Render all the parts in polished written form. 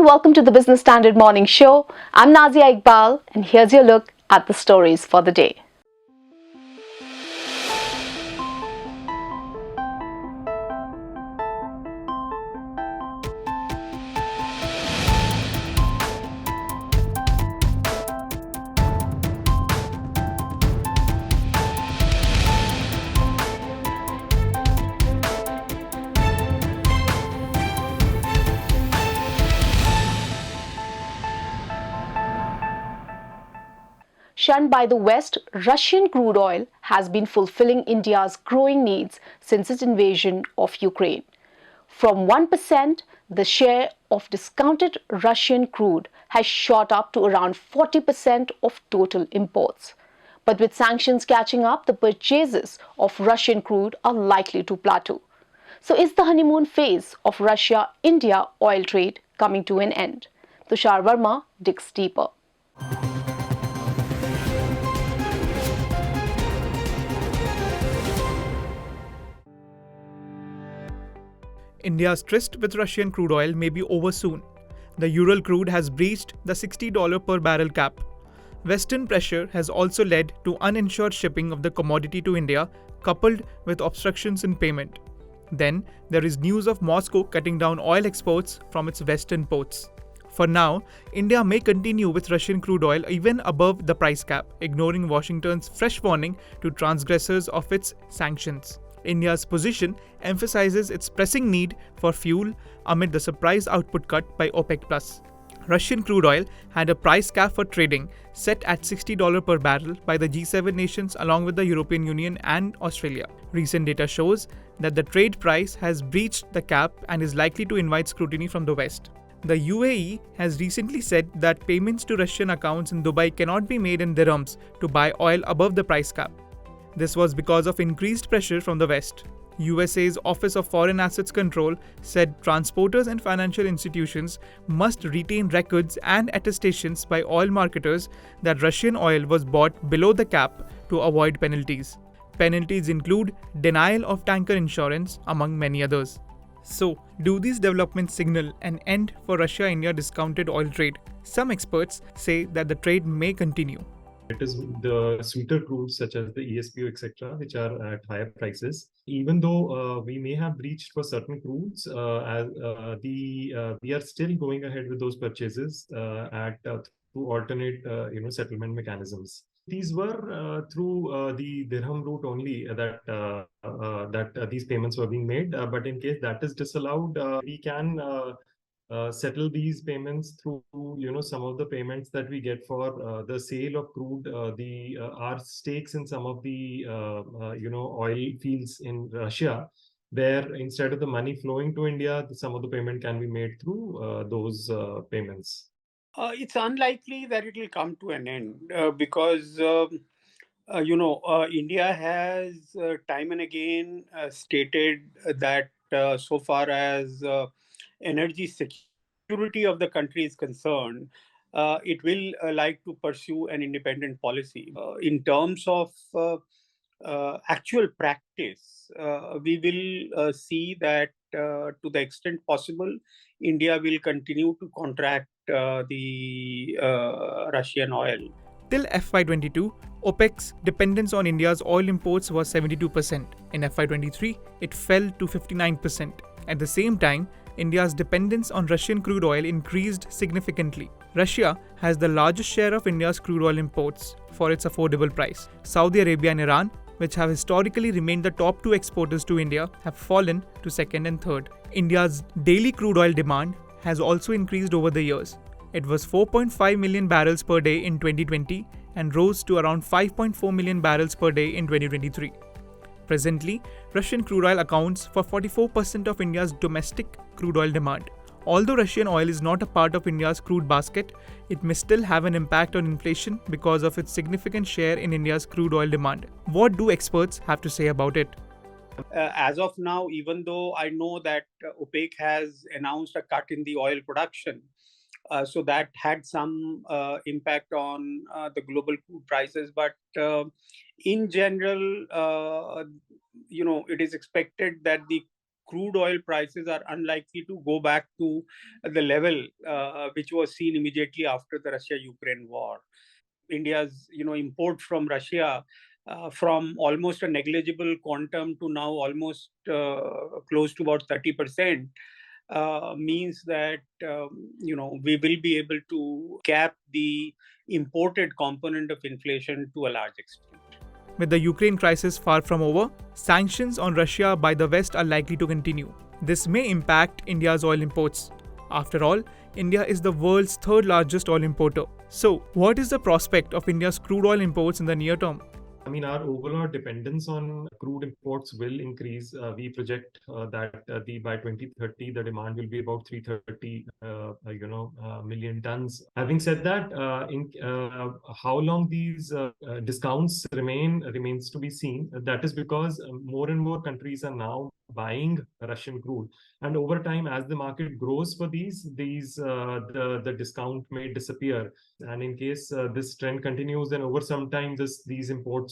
everyone, welcome to the Business Standard Morning Show. I'm Nazia Iqbal, and here's your look at the stories for the day. Shunned by the West, Russian crude oil has been fulfilling India's growing needs since its invasion of Ukraine. From 1%, the share of discounted Russian crude has shot up to around 40% of total imports. But with sanctions catching up, the purchases of Russian crude are likely to plateau. So, is the honeymoon phase of Russia India oil trade coming to an end? Tushar Verma digs deeper. India's tryst with Russian crude oil may be over soon. The Ural crude has breached the $60 per barrel cap. Western pressure has also led to uninsured shipping of the commodity to India, coupled with obstructions in payment. Then, there is news of Moscow cutting down oil exports from its western ports. For now, India may continue with Russian crude oil even above the price cap, ignoring Washington's fresh warning to transgressors of its sanctions. India's position emphasizes its pressing need for fuel amid the surprise output cut by OPEC+. Russian crude oil had a price cap for trading set at $60 per barrel by the G7 nations along with the European Union and Australia. Recent data shows that the trade price has breached the cap and is likely to invite scrutiny from the West. The UAE has recently said that payments to Russian accounts in Dubai cannot be made in dirhams to buy oil above the price cap. This was because of increased pressure from the West. USA's Office of Foreign Assets Control said transporters and financial institutions must retain records and attestations by oil marketers that Russian oil was bought below the cap to avoid penalties. Penalties include denial of tanker insurance, among many others. So, do these developments signal an end for Russia-India discounted oil trade? Some experts say that the trade may continue. It is the sweeter crudes such as the ESPO, etc., which are at higher prices. Even though we may have reached for certain crudes, we are still going ahead with those purchases through alternate settlement mechanisms. These were through the dirham route only that these payments were being made. But in case that is disallowed, we can settle these payments through some of the payments that we get for the sale of crude, our stakes in some of the oil fields in Russia, where instead of the money flowing to India, some of the payment can be made through those payments. It's unlikely that it will come to an end because India has time and again stated that so far as energy security of the country is concerned, it will like to pursue an independent policy. In terms of actual practice, we will see that to the extent possible, India will continue to contract the Russian oil. Till FY22, OPEC's dependence on India's oil imports was 72%. In FY23, it fell to 59%. At the same time, India's dependence on Russian crude oil increased significantly. Russia has the largest share of India's crude oil imports for its affordable price. Saudi Arabia and Iran, which have historically remained the top two exporters to India, have fallen to second and third. India's daily crude oil demand has also increased over the years. It was 4.5 million barrels per day in 2020 and rose to around 5.4 million barrels per day in 2023. Presently, Russian crude oil accounts for 44% of India's domestic crude oil demand. Although Russian oil is not a part of India's crude basket, it may still have an impact on inflation because of its significant share in India's crude oil demand. What do experts have to say about it? As of now, even though I know that OPEC has announced a cut in the oil production, so that had some impact on the global crude prices. But in general, it is expected that the crude oil prices are unlikely to go back to the level which was seen immediately after the Russia-Ukraine war. India's import from Russia from almost a negligible quantum to now almost close to about 30%. Means that we will be able to cap the imported component of inflation to a large extent. With the Ukraine crisis far from over, sanctions on Russia by the West are likely to continue. This may impact India's oil imports. After all, India is the world's third largest oil importer. So, what is the prospect of India's crude oil imports in the near term? I mean, our overall dependence on crude imports will increase. We project that by 2030, the demand will be about 330 million tons. Having said that, how long these discounts remains to be seen. That is because more and more countries are now buying Russian crude, and over time, as the market grows for these the discount may disappear. And in case this trend continues, then over some time, these imports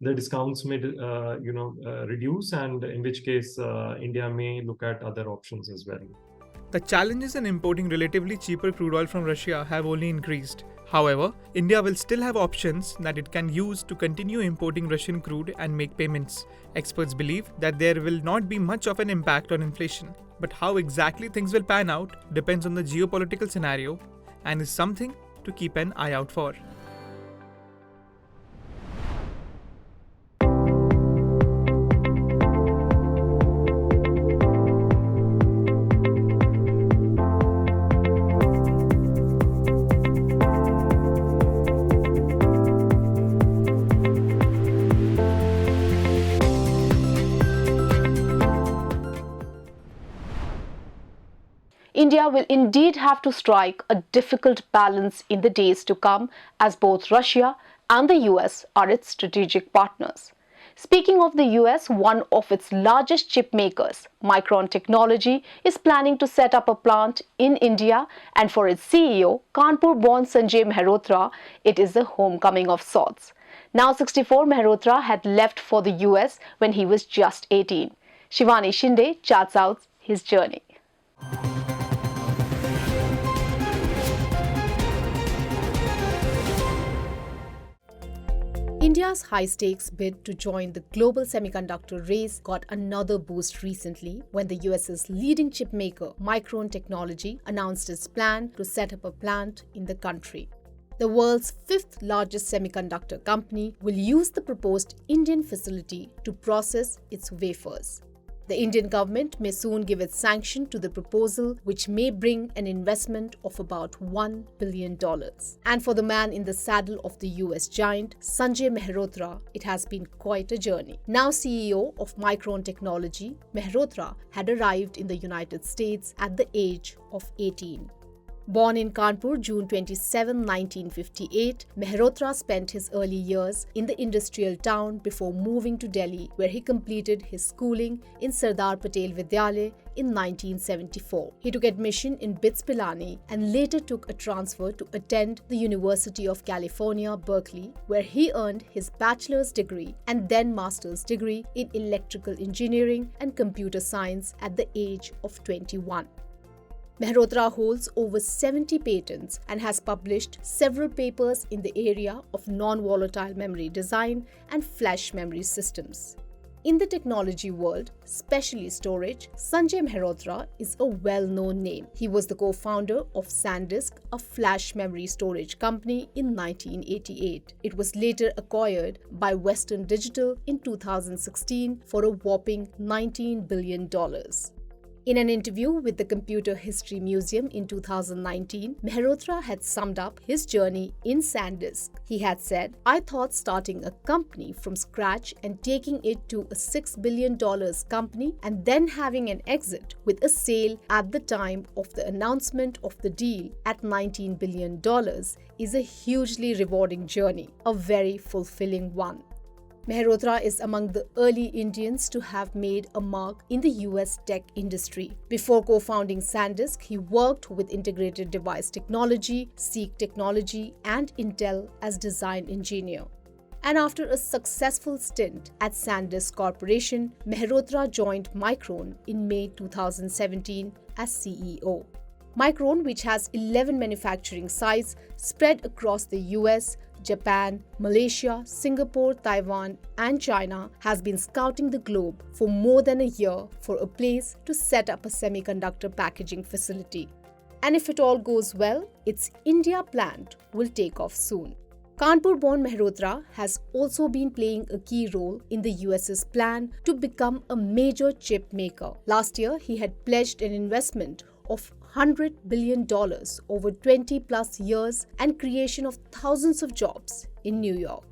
the discounts may reduce, and in which case India may look at other options as well. The challenges in importing relatively cheaper crude oil from Russia have only increased. However, India will still have options that it can use to continue importing Russian crude and make payments. Experts believe that there will not be much of an impact on inflation. But how exactly things will pan out depends on the geopolitical scenario and is something to keep an eye out for. India will indeed have to strike a difficult balance in the days to come, as both Russia and the US are its strategic partners. Speaking of the US, one of its largest chip makers, Micron Technology, is planning to set up a plant in India, and for its CEO, Kanpur-born Sanjay Mehrotra, it is a homecoming of sorts. Now 64, Mehrotra had left for the US when he was just 18. Shivani Shinde charts out his journey. India's high-stakes bid to join the global semiconductor race got another boost recently when the US's leading chip maker, Micron Technology, announced its plan to set up a plant in the country. The world's fifth largest semiconductor company will use the proposed Indian facility to process its wafers. The Indian government may soon give its sanction to the proposal, which may bring an investment of about $1 billion. And for the man in the saddle of the US giant, Sanjay Mehrotra, it has been quite a journey. Now CEO of Micron Technology, Mehrotra had arrived in the United States at the age of 18. Born in Kanpur, June 27, 1958, Mehrotra spent his early years in the industrial town before moving to Delhi, where he completed his schooling in Sardar Patel Vidyalaya in 1974. He took admission in BITS Pilani and later took a transfer to attend the University of California, Berkeley, where he earned his bachelor's degree and then master's degree in electrical engineering and computer science at the age of 21. Mehrotra holds over 70 patents and has published several papers in the area of non-volatile memory design and flash memory systems. In the technology world, especially storage, Sanjay Mehrotra is a well-known name. He was the co-founder of SanDisk, a flash memory storage company, in 1988. It was later acquired by Western Digital in 2016 for a whopping $19 billion. In an interview with the Computer History Museum in 2019, Mehrotra had summed up his journey in SanDisk. He had said, "I thought starting a company from scratch and taking it to a $6 billion company and then having an exit with a sale at the time of the announcement of the deal at $19 billion is a hugely rewarding journey, a very fulfilling one." Mehrotra is among the early Indians to have made a mark in the US tech industry. Before co-founding SanDisk, he worked with Integrated Device Technology, Seek Technology, and Intel as design engineer. And after a successful stint at Sandisk Corporation, Mehrotra joined Micron in May 2017 as CEO. Micron, which has 11 manufacturing sites spread across the US, Japan, Malaysia, Singapore, Taiwan, and China, has been scouting the globe for more than a year for a place to set up a semiconductor packaging facility. And if it all goes well, its India plant will take off soon. Kanpur-born Mehrotra has also been playing a key role in the US's plan to become a major chip maker. Last year, he had pledged an investment of $100 billion over 20 plus years and creation of thousands of jobs in New York.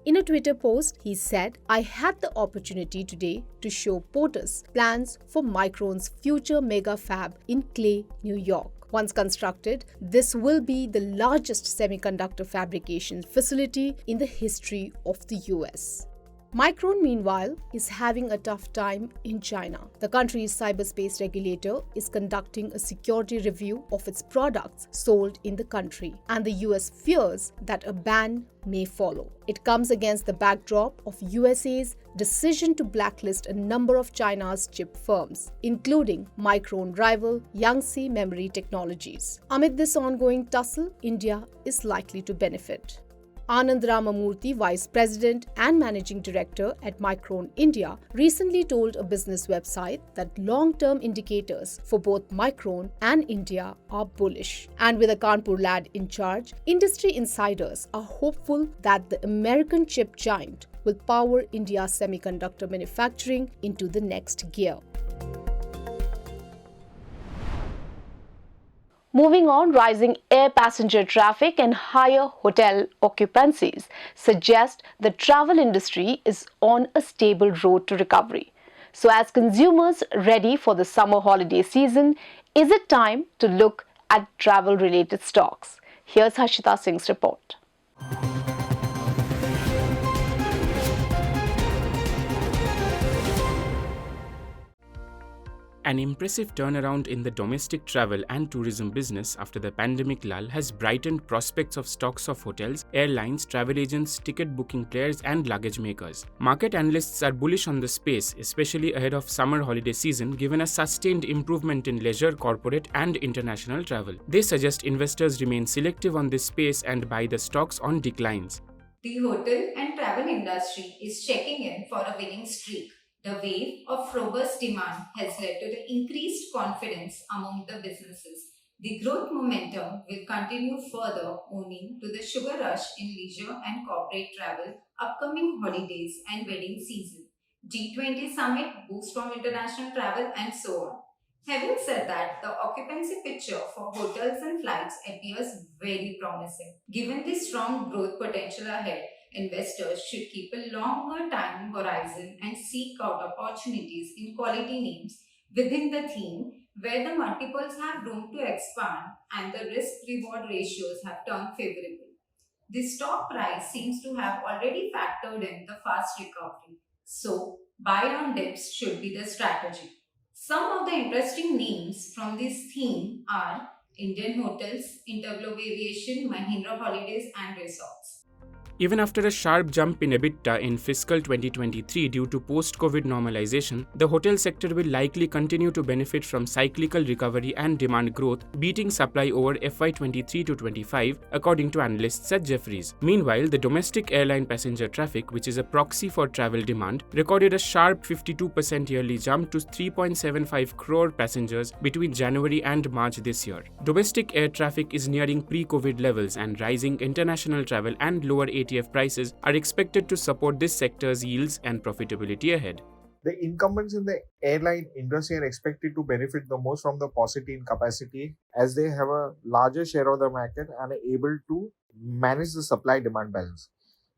In a Twitter post, he said, "I had the opportunity today to show POTUS plans for Micron's future mega fab in Clay, New York. Once constructed, this will be the largest semiconductor fabrication facility in the history of the US." Micron, meanwhile, is having a tough time in China. The country's cyberspace regulator is conducting a security review of its products sold in the country, and the US fears that a ban may follow. It comes against the backdrop of USA's decision to blacklist a number of China's chip firms, including Micron rival Yangtze Memory Technologies. Amid this ongoing tussle, India is likely to benefit. Anand Ramamurthy, Vice President and Managing Director at Micron India, recently told a business website that long-term indicators for both Micron and India are bullish. And with a Kanpur lad in charge, industry insiders are hopeful that the American chip giant will power India's semiconductor manufacturing into the next gear. Moving on, rising air passenger traffic and higher hotel occupancies suggest the travel industry is on a stable road to recovery. So as consumers ready for the summer holiday season, is it time to look at travel-related stocks? Here's Harshita Singh's report. An impressive turnaround in the domestic travel and tourism business after the pandemic lull has brightened prospects of stocks of hotels, airlines, travel agents, ticket booking players, and luggage makers. Market analysts are bullish on the space, especially ahead of summer holiday season, given a sustained improvement in leisure, corporate, and international travel. They suggest investors remain selective on this space and buy the stocks on declines. The hotel and travel industry is checking in for a winning streak. The wave of robust demand has led to the increased confidence among the businesses. The growth momentum will continue further owing to the sugar rush in leisure and corporate travel, upcoming holidays and wedding season, G20 summit, boost from international travel, and so on. Having said that, the occupancy picture for hotels and flights appears very promising. Given the strong growth potential ahead, investors should keep a longer time horizon and seek out opportunities in quality names within the theme where the multiples have room to expand and the risk-reward ratios have turned favorable. The stock price seems to have already factored in the fast recovery, so buy on dips should be the strategy. Some of the interesting names from this theme are Indian Hotels, Interglobe Aviation, Mahindra Holidays and Resorts. Even after a sharp jump in EBITDA in fiscal 2023 due to post-COVID normalization, the hotel sector will likely continue to benefit from cyclical recovery and demand growth, beating supply over FY23 to 25, according to analysts at Jefferies. Meanwhile, the domestic airline passenger traffic, which is a proxy for travel demand, recorded a sharp 52% yearly jump to 3.75 crore passengers between January and March this year. Domestic air traffic is nearing pre-COVID levels, and rising international travel and lower ATF prices are expected to support this sector's yields and profitability ahead. The incumbents in the airline industry are expected to benefit the most from the paucity in capacity, as they have a larger share of the market and are able to manage the supply-demand balance.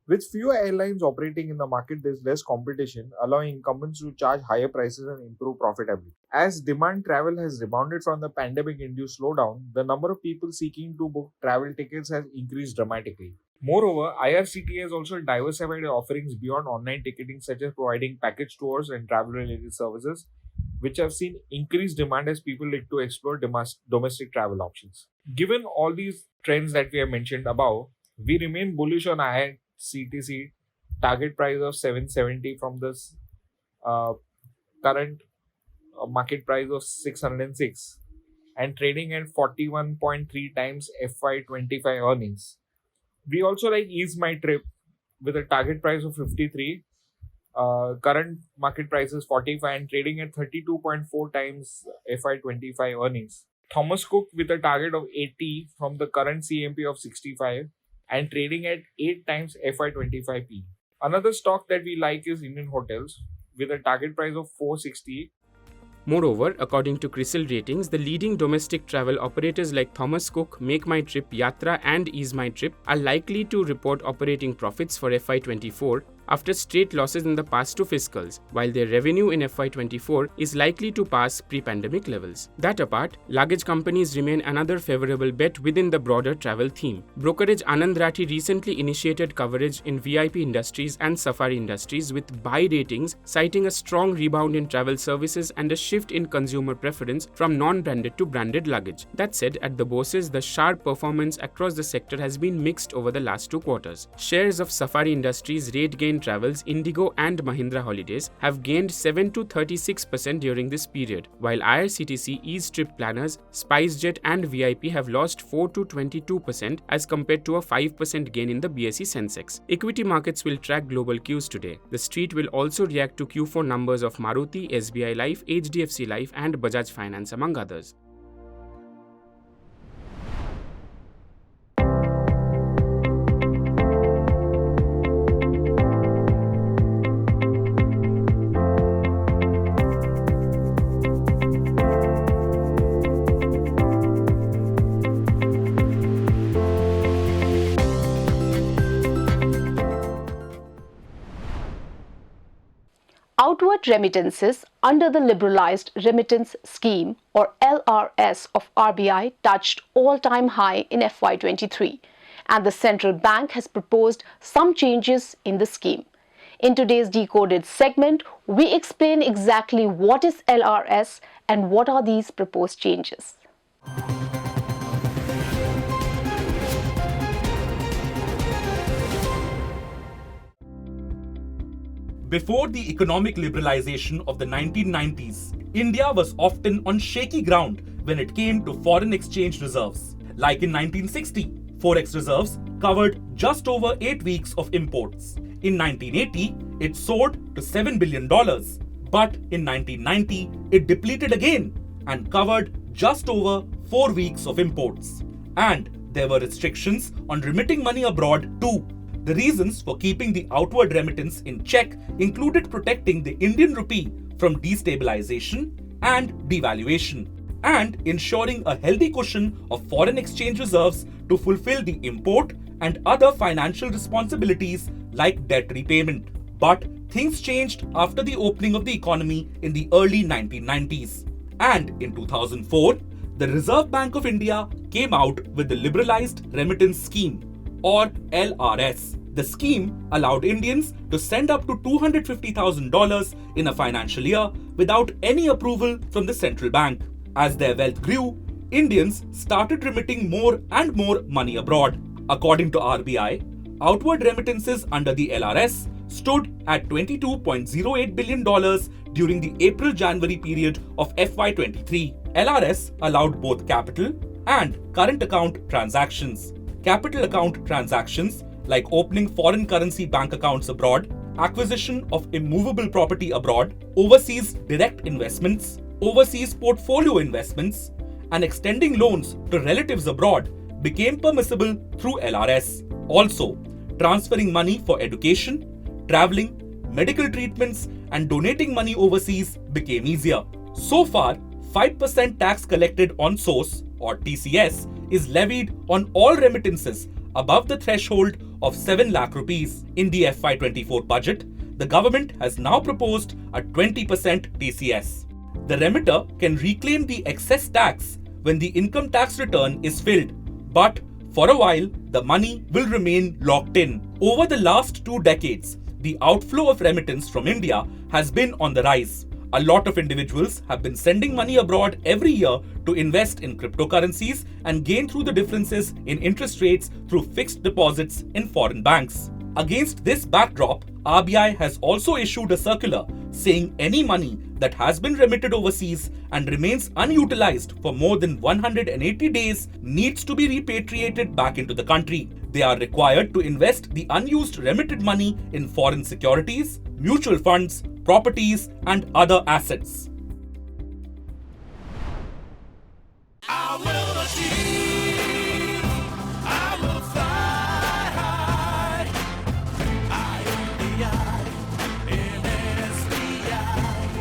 With fewer airlines operating in the market, there is less competition, allowing incumbents to charge higher prices and improve profitability. As demand travel has rebounded from the pandemic-induced slowdown, the number of people seeking to book travel tickets has increased dramatically. Moreover, IRCTC has also diversified offerings beyond online ticketing, such as providing package tours and travel-related services, which have seen increased demand as people like to explore domestic travel options. Given all these trends that we have mentioned above, we remain bullish on IRCTC target price of 770 from this current market price of 606 and trading at 41.3 times FY25 earnings. We also like Ease My Trip with a target price of 53. Current market price is 45 and trading at 32.4 times FY25 earnings. Thomas Cook with a target of 80 from the current CMP of 65 and trading at 8 times FY25P. Another stock that we like is Indian Hotels with a target price of 460. Moreover, according to CRISIL ratings, the leading domestic travel operators like Thomas Cook, Make My Trip, Yatra and Ease My Trip are likely to report operating profits for FY24 after straight losses in the past two fiscals, while their revenue in FY24 is likely to pass pre-pandemic levels. That apart, luggage companies remain another favorable bet within the broader travel theme. Brokerage Anand Rathi recently initiated coverage in VIP industries and safari industries with buy ratings, citing a strong rebound in travel services and a shift in consumer preference from non-branded to branded luggage. That said, at the bourses, the sharp performance across the sector has been mixed over the last 2 quarters. Shares of safari industries, RateGain Travels, Indigo and Mahindra Holidays have gained 7 to 36% during this period, while IRCTC, Ease Trip Planners, SpiceJet and VIP have lost 4 to 22% as compared to a 5% gain in the BSE Sensex. Equity markets will track global cues today. The street will also react to Q4 numbers of Maruti, SBI Life, HDFC Life and Bajaj Finance among others. Outward remittances under the Liberalized Remittance Scheme or LRS of RBI touched all-time high in FY23 and the central bank has proposed some changes in the scheme. In today's Decoded segment, we explain exactly what is LRS and what are these proposed changes. Before the economic liberalization of the 1990s, India was often on shaky ground when it came to foreign exchange reserves. Like in 1960, forex reserves covered just over 8 weeks of imports. In 1980, it soared to $7 billion. But in 1990, it depleted again and covered just over 4 weeks of imports. And there were restrictions on remitting money abroad too. The reasons for keeping the outward remittance in check included protecting the Indian rupee from destabilization and devaluation, and ensuring a healthy cushion of foreign exchange reserves to fulfill the import and other financial responsibilities like debt repayment. But things changed after the opening of the economy in the early 1990s. And in 2004, the Reserve Bank of India came out with the Liberalized Remittance Scheme, or LRS. The scheme allowed Indians to send up to $250,000 in a financial year without any approval from the central bank. As their wealth grew, Indians started remitting more and more money abroad. According to RBI, outward remittances under the LRS stood at $22.08 billion during the April-January period of FY23. LRS allowed both capital and current account transactions. Capital account transactions like opening foreign currency bank accounts abroad, acquisition of immovable property abroad, overseas direct investments, overseas portfolio investments, and extending loans to relatives abroad became permissible through LRS. Also, transferring money for education, traveling, medical treatments, and donating money overseas became easier. So far, 5% tax collected on source, or TCS, is levied on all remittances above the threshold of 7 lakh rupees. In the FY24 budget, the government has now proposed a 20% TCS. The remitter can reclaim the excess tax when the income tax return is filled, but for a while, the money will remain locked in. Over the last 2 decades, the outflow of remittance from India has been on the rise. A lot of individuals have been sending money abroad every year to invest in cryptocurrencies and gain through the differences in interest rates through fixed deposits in foreign banks. Against this backdrop, RBI has also issued a circular saying any money that has been remitted overseas and remains unutilized for more than 180 days needs to be repatriated back into the country. They are required to invest the unused remitted money in foreign securities, mutual funds, properties, and other assets. I will achieve, I will fly high.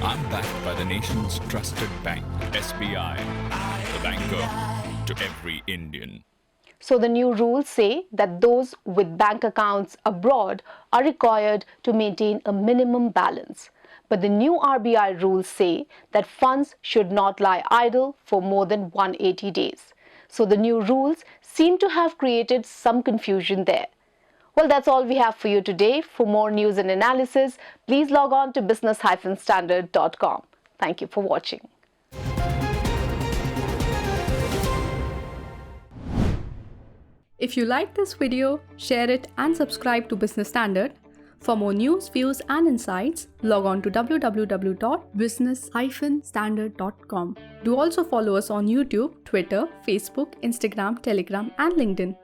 I'm backed by the nation's trusted bank, SBI, the banker to every Indian. So the new rules say that those with bank accounts abroad are required to maintain a minimum balance. But the new RBI rules say that funds should not lie idle for more than 180 days. So the new rules seem to have created some confusion there. Well, that's all we have for you today. For more news and analysis, please log on to business-standard.com. Thank you for watching. If you like this video, share it and subscribe to Business Standard. For more news, views and insights, log on to www.business-standard.com. Do also follow us on YouTube, Twitter, Facebook, Instagram, Telegram and LinkedIn.